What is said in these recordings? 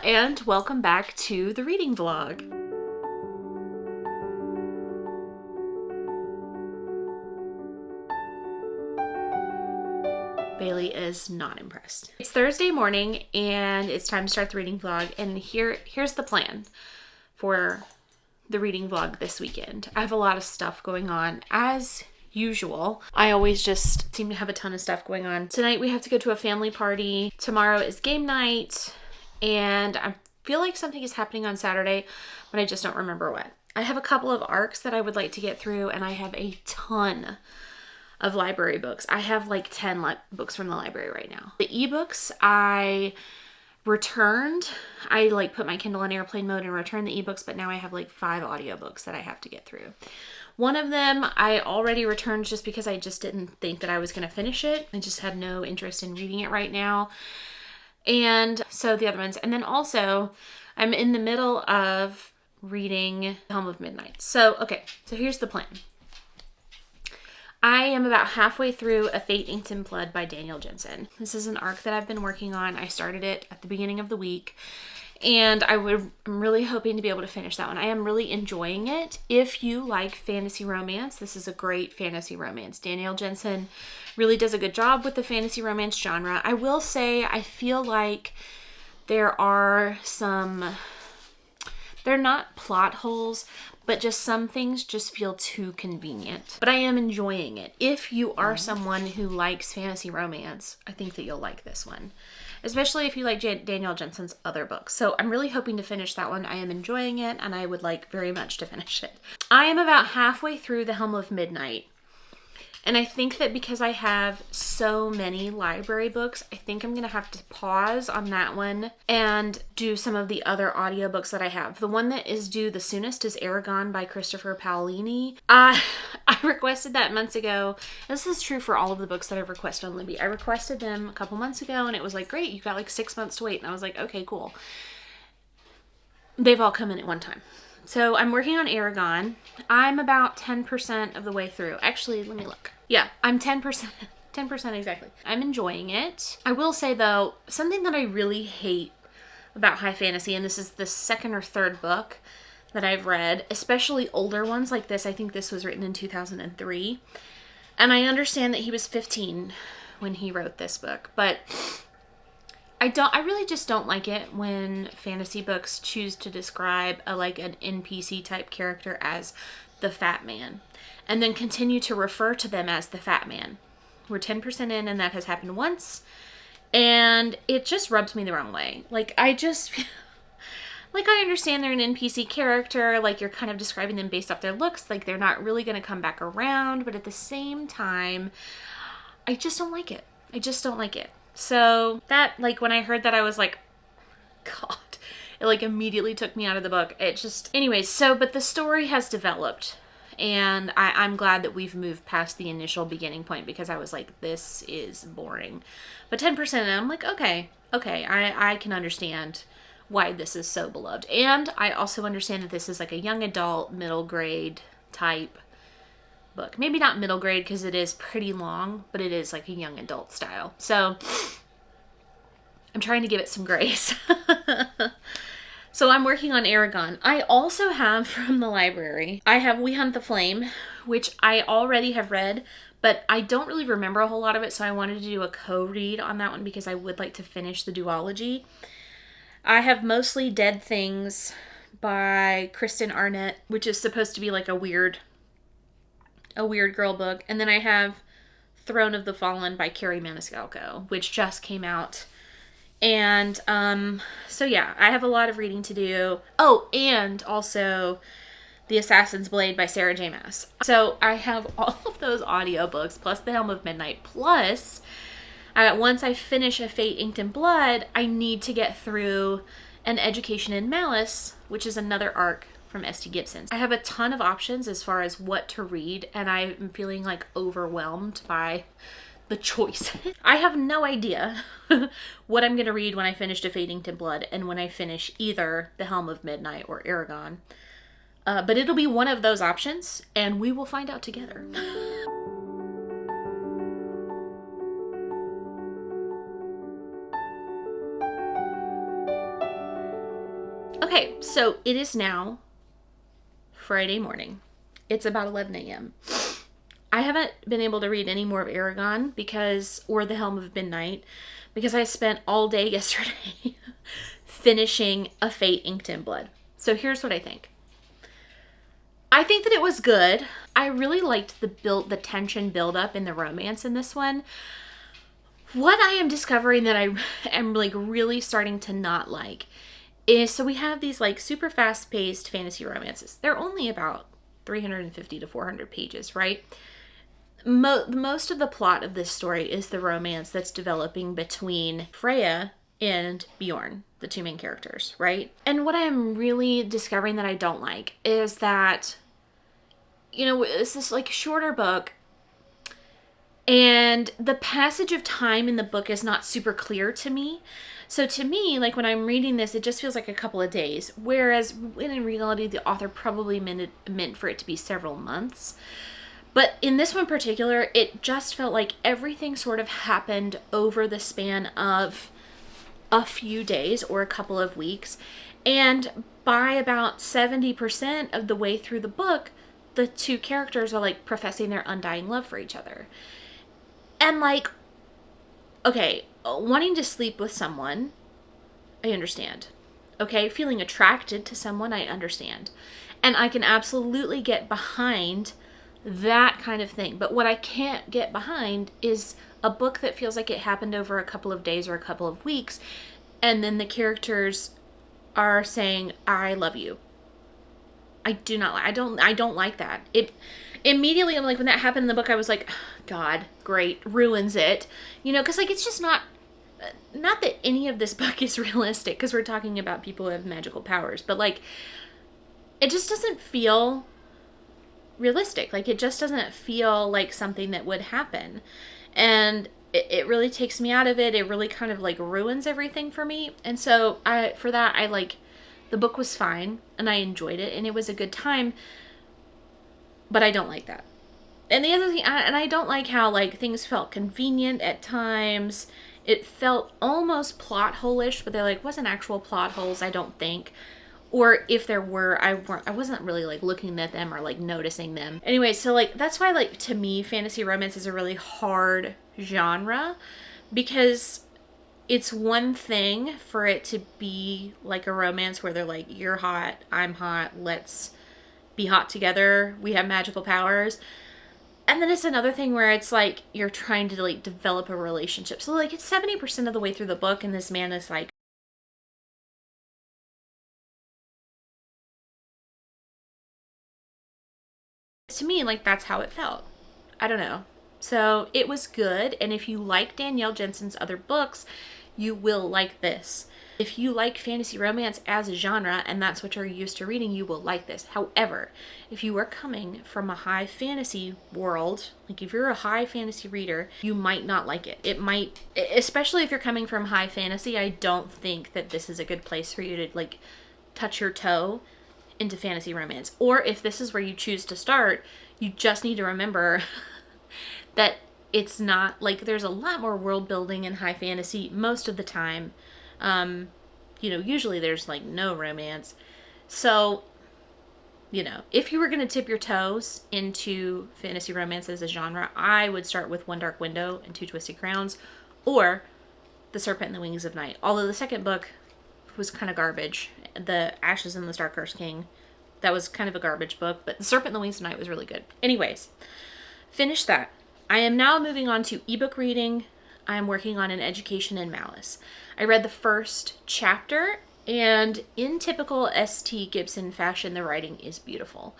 and welcome back to the reading vlog. Bailey is not impressed. It's Thursday morning and it's time to start the reading vlog, and here's the plan for the reading vlog this weekend. I have a lot of stuff going on as usual. I always just seem to have a ton of stuff going on. Tonight we have to go to a family party. Tomorrow is game night, and I feel like something is happening on Saturday, but I just don't remember what. I have a couple of arcs that I would like to get through, and I have a ton of library books. I have like 10 books from the library right now. The ebooks I returned. I put my Kindle on airplane mode and returned the ebooks, but now I have like 5 audiobooks that I have to get through. One of them I already returned just because I just didn't think that I was going to finish it. I just had no interest in reading it right now. And so the other ones. And then also I'm in the middle of reading Helm of Midnight. So here's the plan. I am about halfway through A Fate Inked in Blood by Danielle Jensen. This is an arc that I've been working on. I started it at the beginning of the week, and I'm really hoping to be able to finish that one. I am really enjoying it. If you like fantasy romance, this is a great fantasy romance. Danielle Jensen really does a good job with the fantasy romance genre. I will say I feel like there are they're not plot holes, but just some things just feel too convenient. But I am enjoying it. If you are someone who likes fantasy romance, I think that you'll like this one. Especially if you like Danielle Jensen's other books. So I'm really hoping to finish that one. I am enjoying it, and I would like very much to finish it. I am about halfway through The Helm of Midnight. And I think that because I have so many library books, I think I'm going to have to pause on that one and do some of the other audiobooks that I have. The one that is due the soonest is Eragon by Christopher Paolini. I requested that months ago. This is true for all of the books that I've requested on Libby. I requested them a couple months ago, and it was like, great, you got like 6 months to wait. And I was like, okay, cool. They've all come in at one time. So I'm working on Eragon. I'm about 10% of the way through. Actually, let me look. Yeah, I'm 10%. 10% exactly. I'm enjoying it. I will say though, something that I really hate about high fantasy, and this is the second or third book that I've read, especially older ones like this. I think this was written in 2003. And I understand that he was 15 when he wrote this book, but I really just don't like it when fantasy books choose to describe an NPC type character as the fat man, and then continue to refer to them as the fat man. We're 10% in, and that has happened once, and it just rubs me the wrong way. I just feel like I understand they're an NPC character, you're kind of describing them based off their looks, they're not really going to come back around, but at the same time, I just don't like it. I just don't like it. So that, when I heard that, I was like, God, it immediately took me out of the book. It just, anyways, but the story has developed, and I'm glad that we've moved past the initial beginning point, because I was like, this is boring. But 10%, and I'm like, okay, I can understand why this is so beloved. And I also understand that this is a young adult, middle grade type book. Maybe not middle grade because it is pretty long, but it is a young adult style. So I'm trying to give it some grace. So I'm working on Eragon. I also have from the library, I have We Hunt the Flame, which I already have read, but I don't really remember a whole lot of it, so I wanted to do a co-read on that one because I would like to finish the duology. I have Mostly Dead Things by Kristen Arnett, which is supposed to be a weird girl book. And then I have Throne of the Fallen by Carrie Maniscalco, which just came out. And so yeah, I have a lot of reading to do. Oh, and also The Assassin's Blade by Sarah J. Maas. So I have all of those audiobooks, plus The Helm of Midnight, plus once I finish A Fate Inked in Blood, I need to get through An Education in Malice, which is another arc from ST Gibson. I have a ton of options as far as what to read, and I'm feeling overwhelmed by the choice. I have no idea what I'm going to read when I finish A Fate Inked in Blood and when I finish either The Helm of Midnight or Eragon. But it'll be one of those options, and we will find out together. Okay, so it is now Friday morning. It's about 11 a.m. I haven't been able to read any more of Eragon or The Helm of Midnight because I spent all day yesterday finishing A Fate Inked in Blood. So here's what I think. I think that it was good. I really liked the tension build up in the romance in this one. What I am discovering that I am like really starting to not like is, so we have these like super fast paced fantasy romances. They're only about 350 to 400 pages, right? Most of the plot of this story is the romance that's developing between Freya and Bjorn, the two main characters, right? And what I'm really discovering that I don't like is that, it's this like shorter book, and the passage of time in the book is not super clear to me. So to me, like when I'm reading this, it just feels like a couple of days, whereas when in reality, the author probably meant for it to be several months. But in this one in particular, it just felt like everything sort of happened over the span of a few days or a couple of weeks. And by about 70% of the way through the book, the two characters are like professing their undying love for each other. And like, okay, wanting to sleep with someone, I understand. Okay, feeling attracted to someone, I understand. And I can absolutely get behind that kind of thing. But what I can't get behind is a book that feels like it happened over a couple of days or a couple of weeks, and then the characters are saying, I love you. I don't like that. It immediately, I'm like, when that happened in the book, I was like, God, great, ruins it. Because like it's just not that any of this book is realistic, because we're talking about people who have magical powers, but like it just doesn't feel realistic. Like it just doesn't feel like something that would happen, and it really takes me out of it. It really kind of like ruins everything for me. And so I like, the book was fine and I enjoyed it and it was a good time, but I don't like that. And the other thing, I don't like how like things felt convenient at times. It felt almost plot hole-ish, but there like wasn't actual plot holes, I don't think. Or if there were, I wasn't really like looking at them or like noticing them. Anyway, so like that's why like to me fantasy romance is a really hard genre, because it's one thing for it to be like a romance where they're like, you're hot, I'm hot, let's be hot together, we have magical powers. And then it's another thing where it's like you're trying to like develop a relationship. So like it's 70% of the way through the book and this man is like, to me, like that's how it felt. I don't know. So it was good, and if you like Danielle Jensen's other books, you will like this. If you like fantasy romance as a genre and that's what you're used to reading, you will like this. However, if you are coming from a high fantasy world, like if you're a high fantasy reader, you might not like it. It might, especially if you're coming from high fantasy, I don't think that this is a good place for you to like touch your toe into fantasy romance. Or if this is where you choose to start, you just need to remember that it's not like, there's a lot more world building in high fantasy most of the time. Usually there's like no romance. So, if you were going to tip your toes into fantasy romance as a genre, I would start with One Dark Window and Two Twisted Crowns, or The Serpent and the Wings of Night. Although the second book was kind of garbage. The Ashes and the Star Cursed King, that was kind of a garbage book, but The Serpent and the Wings of Night was really good. Anyways, finish that. I am now moving on to ebook reading. I am working on an education in Malice. I read the first chapter, and in typical ST Gibson fashion, the writing is beautiful.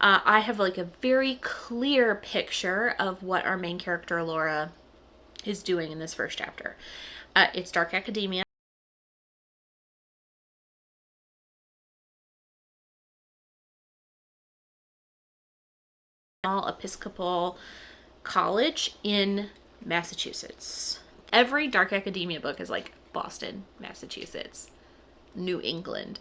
I have like a very clear picture of what our main character Laura is doing in this first chapter. It's dark academia. Episcopal college in Massachusetts. Every dark academia book is like Boston, Massachusetts, New England,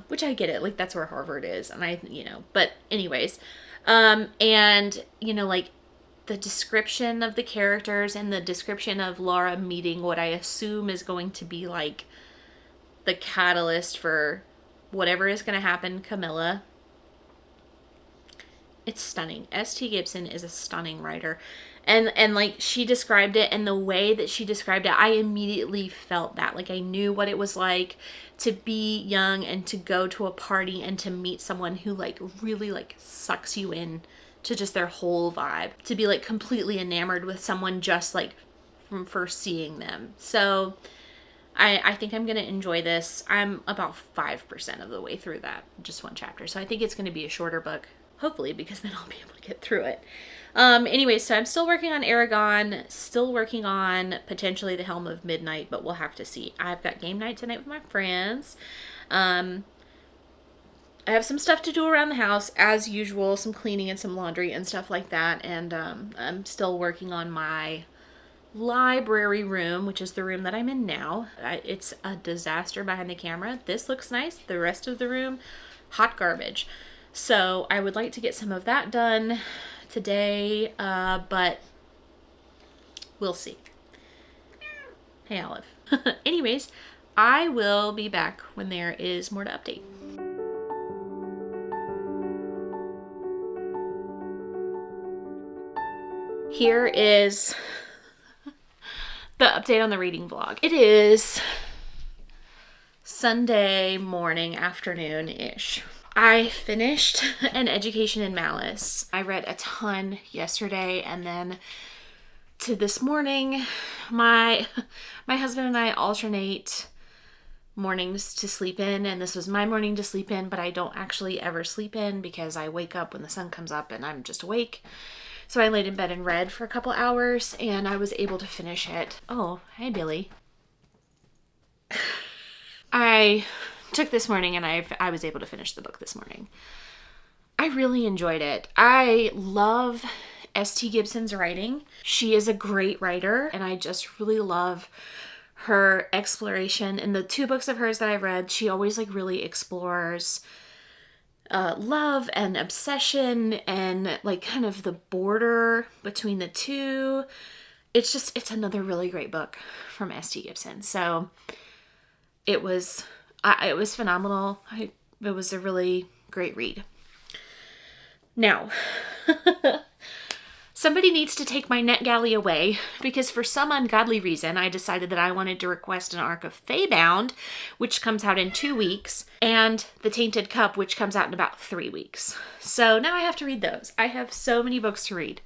which I get it. Like that's where Harvard is. And but anyways, like the description of the characters and the description of Laura meeting what I assume is going to be like the catalyst for whatever is going to happen, Camilla. It's stunning. ST Gibson is a stunning writer. And like she described it, and the way that she described it, I immediately felt that. Like I knew what it was like to be young and to go to a party and to meet someone who like really like sucks you in to just their whole vibe. To be like completely enamored with someone just like from first seeing them. So I think I'm going to enjoy this. I'm about 5% of the way through that, just one chapter. So I think it's going to be a shorter book, hopefully, because then I'll be able to get through it. Anyway, so I'm still working on Eragon, still working on potentially the Helm of Midnight, but we'll have to see. I've got game night tonight with my friends. I have some stuff to do around the house, as usual, some cleaning and some laundry and stuff like that. And I'm still working on my library room, which is the room that I'm in now. It's a disaster behind the camera. This looks nice. The rest of the room, hot garbage. So I would like to get some of that done today, but we'll see. Hey, Olive. Anyways, I will be back when there is more to update. Here is the update on the reading vlog. It is Sunday morning, afternoon-ish. I finished An Education in Malice. I read a ton yesterday, and then to this morning, my husband and I alternate mornings to sleep in, and this was my morning to sleep in, but I don't actually ever sleep in because I wake up when the sun comes up and I'm just awake. So I laid in bed and read for a couple hours, and I was able to finish it. Oh, hey, Billy. I took this morning, and I was able to finish the book this morning. I really enjoyed it. I love ST Gibson's writing. She is a great writer, and I just really love her exploration. In the 2 books of hers that I've read, she always like really explores love and obsession and like kind of the border between the two. It's another really great book from ST Gibson. So it was phenomenal. It was a really great read. Now, somebody needs to take my NetGalley away, because for some ungodly reason, I decided that I wanted to request an arc of Feybound, which comes out in 2 weeks, and The Tainted Cup, which comes out in about 3 weeks. So now I have to read those. I have so many books to read.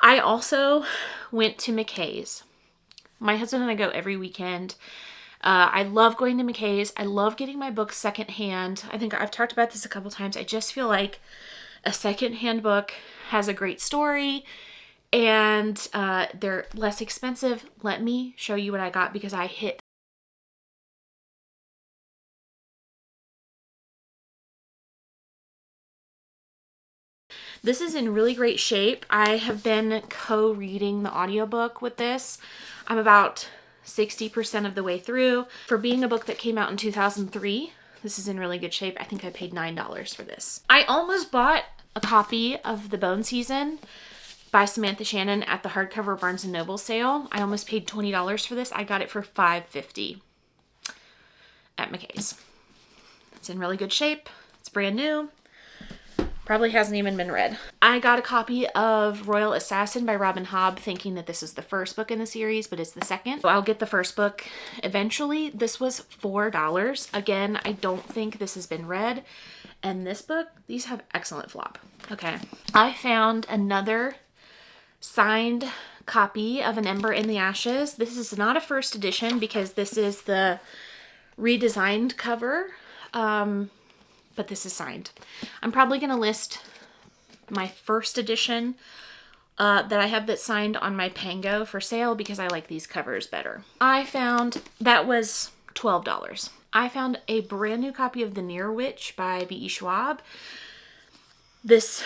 I also went to McKay's. My husband and I go every weekend. I love going to McKay's. I love getting my books secondhand. I think I've talked about this a couple times. I just feel like a secondhand book has a great story, and they're less expensive. Let me show you what I got, because I hit this is in really great shape. I have been co-reading the audiobook with this. I'm about 60% of the way through. For being a book that came out in 2003, this is in really good shape. I think I paid $9 for this. I almost bought a copy of The Bone Season by Samantha Shannon at the hardcover Barnes & Noble sale. I almost paid $20 for this. I got it for $5.50 at McKay's. It's in really good shape. It's brand new. Probably hasn't even been read. I got a copy of Royal Assassin by Robin Hobb, thinking that this is the first book in the series, but it's the second. So I'll get the first book eventually. This was $4. Again, I don't think this has been read. And this book, these have excellent flop. Okay. I found another signed copy of An Ember in the Ashes. This is not a first edition, because this is the redesigned cover. But this is signed. I'm probably going to list my first edition that I have that's signed on my Pango for sale, because I like these covers better. I found, that was $12. I found a brand new copy of The Near Witch by B.E. Schwab. This,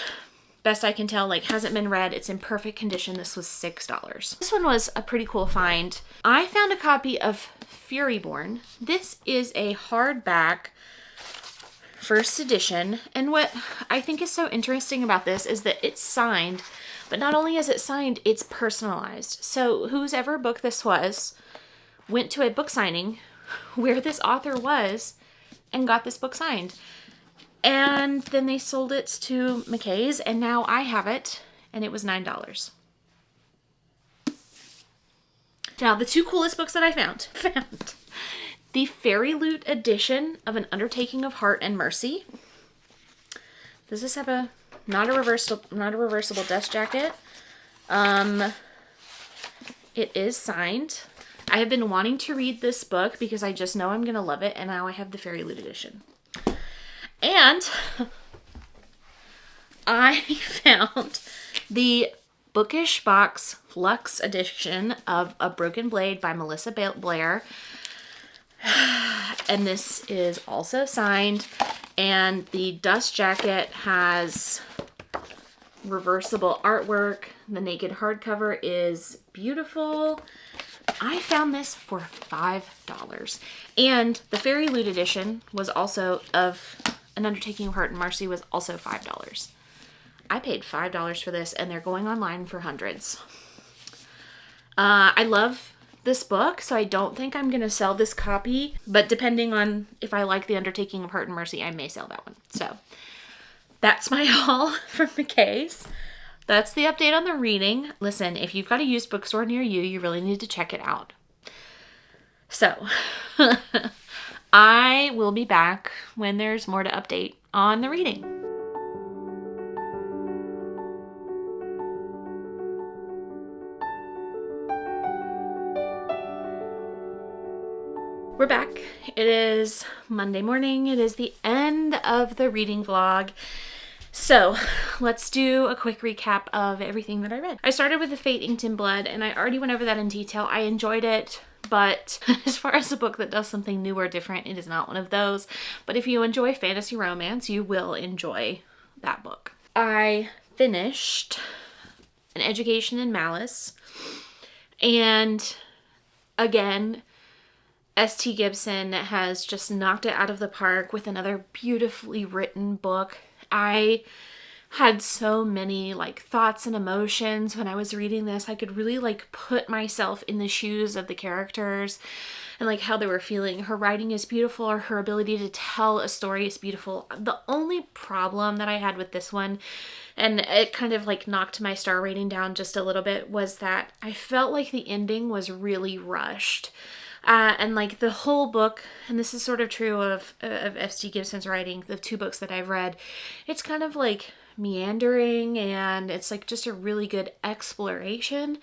best I can tell, like hasn't been read. It's in perfect condition. This was $6. This one was a pretty cool find. I found a copy of Furyborn. This is a hardback first edition, and what I think is so interesting about this is that it's signed, but not only is it signed, it's personalized. So whoever book this was went to a book signing where this author was, and got this book signed. And then they sold it to McKay's, and now I have it, and it was $9. Now, the two coolest books that I found. The Fairy Loot edition of An Undertaking of Heart and Mercy. Does this have not a reversible dust jacket? It is signed. I have been wanting to read this book because I just know I'm going to love it, and now I have the Fairy Loot edition. And I found the Bookish Box Flux edition of A Broken Blade by Melissa Blair. And this is also signed. And the dust jacket has reversible artwork. The naked hardcover is beautiful. I found this for $5. And the Fairy Loot edition was also of An Undertaking of Heart and Mercy was also $5. I paid $5 for this, and they're going online for hundreds. I love this book, so I don't think I'm going to sell this copy, but depending on if I like The Undertaking of Heart and Mercy, I may sell that one. So that's my haul from McKay's. That's the update on the reading. Listen, if you've got a used bookstore near you, you really need to check it out. So I will be back when there's more to update on the reading. We're back. It is Monday morning. It is the end of the reading vlog. So let's do a quick recap of everything that I read. I started with The Fate Inked in Blood, and I already went over that in detail. I enjoyed it, but as far as a book that does something new or different, it is not one of those. But if you enjoy fantasy romance, you will enjoy that book. I finished An Education in Malice, and again, ST Gibson has just knocked it out of the park with another beautifully written book. I had so many thoughts and emotions when I was reading this. I could really put myself in the shoes of the characters and how they were feeling. Her writing is beautiful, or her ability to tell a story is beautiful. The only problem that I had with this one, and it kind of knocked my star rating down just a little bit, was that I felt like the ending was really rushed. And the whole book, and this is sort of true of ST Gibson's writing, the two books that I've read, it's kind of meandering, and it's just a really good exploration.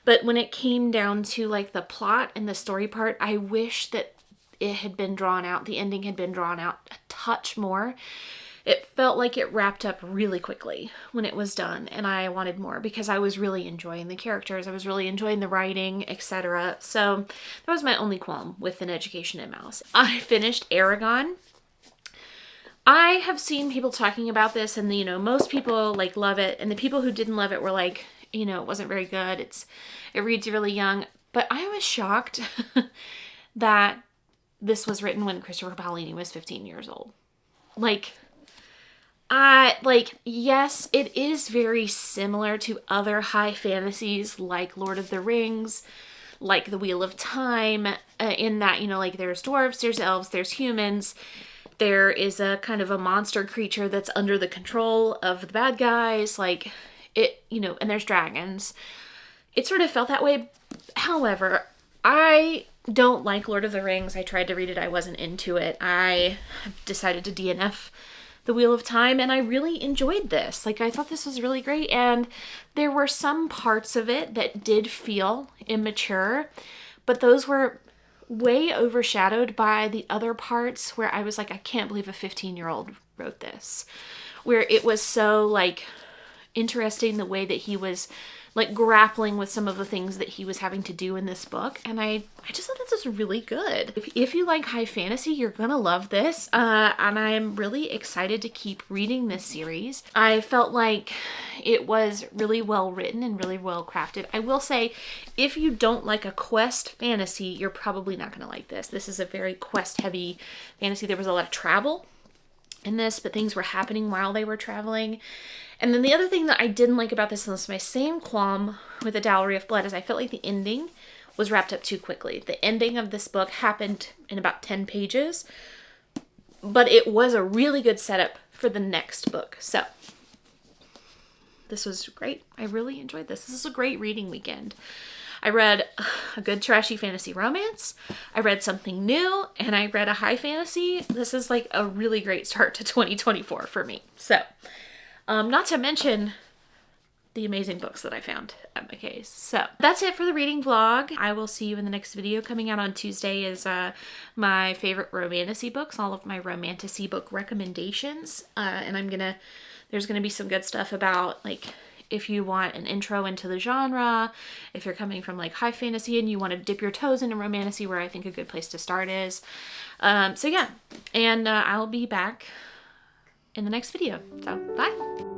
But when it came down to the plot and the story part, I wish that it had been drawn out, the ending had been drawn out a touch more. It felt like it wrapped up really quickly when it was done, and I wanted more because I was really enjoying the characters. I was really enjoying the writing, etc. So that was my only qualm with An Education in Malice. I finished Eragon. I have seen people talking about this, and most people love it, and the people who didn't love it were it wasn't very good. It reads really young, but I was shocked that this was written when Christopher Paolini was 15 years old. Yes, it is very similar to other high fantasies like Lord of the Rings, like The Wheel of Time, in that, there's dwarves, there's elves, there's humans. There is a kind of a monster creature that's under the control of the bad guys, and there's dragons. It sort of felt that way. However, I don't like Lord of the Rings. I tried to read it. I wasn't into it. I decided to DNF The Wheel of Time, and I really enjoyed this. I thought this was really great, and there were some parts of it that did feel immature, but those were way overshadowed by the other parts where I was I can't believe a 15-year-old wrote this. Where it was so, interesting the way that he was, grappling with some of the things that he was having to do in this book. And I just thought this was really good. If you like high fantasy, you're gonna love this. And I am really excited to keep reading this series. I felt like it was really well written and really well crafted. I will say, if you don't like a quest fantasy, you're probably not gonna like this. This is a very quest heavy fantasy. There was a lot of travel in this, but things were happening while they were traveling. And then the other thing that I didn't like about this, and this is my same qualm with The Dowry of Blood, is I felt like the ending was wrapped up too quickly. The ending of this book happened in about 10 pages, but it was a really good setup for the next book. So this was great. I really enjoyed this. This is a great reading weekend. I read a good trashy fantasy romance, I read something new, and I read a high fantasy. This is like a really great start to 2024 for me. So, not to mention the amazing books that I found at my case. So that's it for the reading vlog. I will see you in the next video. Coming out on Tuesday is my favorite romantasy books, all of my romantasy book recommendations. And there's gonna be some good stuff about like if you want an intro into the genre, if you're coming from like high fantasy and you want to dip your toes into romantasy, where I think a good place to start is. So yeah, and I'll be back in the next video. So bye.